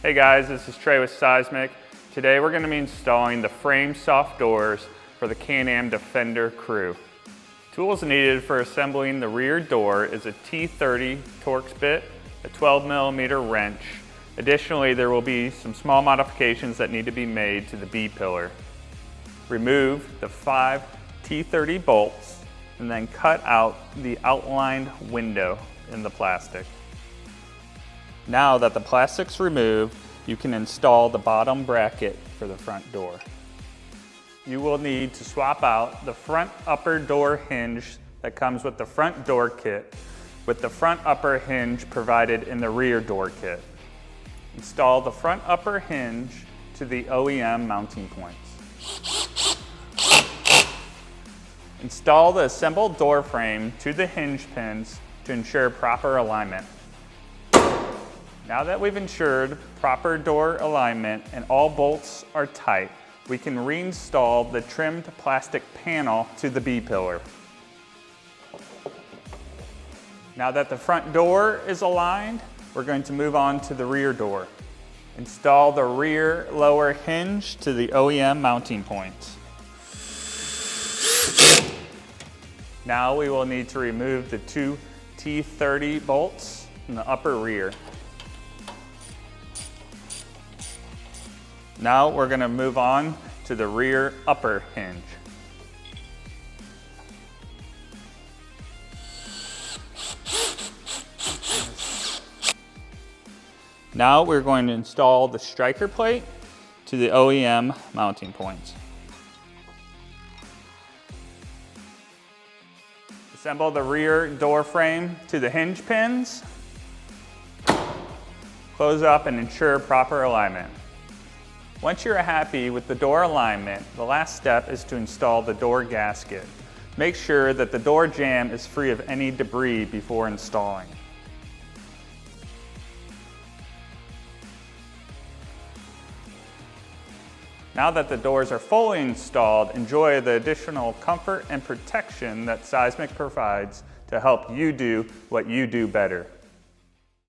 Hey guys, this is Trey with Seizmik. Today we're going to be installing the frame soft doors for the Can-Am Defender crew. Tools needed for assembling the rear door is a T30 Torx bit, a 12mm wrench. Additionally, there will be some small modifications that need to be made to the B-pillar. Remove the 5 T30 bolts and then cut out the outlined window in the plastic. Now that the plastic's removed, you can install the bottom bracket for the front door. You will need to swap out the front upper door hinge that comes with the front door kit with the front upper hinge provided in the rear door kit. Install the front upper hinge to the OEM mounting points. Install the assembled door frame to the hinge pins to ensure proper alignment. Now that we've ensured proper door alignment and all bolts are tight, we can reinstall the trimmed plastic panel to the B-pillar. Now that the front door is aligned, we're going to move on to the rear door. Install the rear lower hinge to the OEM mounting points. Now we will need to remove the 2 T30 bolts in the upper rear. Now we're going to move on to the rear upper hinge. Now we're going to install the striker plate to the OEM mounting points. Assemble the rear door frame to the hinge pins. Close up and ensure proper alignment. Once you're happy with the door alignment, the last step is to install the door gasket. Make sure that the door jamb is free of any debris before installing. Now that the doors are fully installed, enjoy the additional comfort and protection that Seizmik provides to help you do what you do better.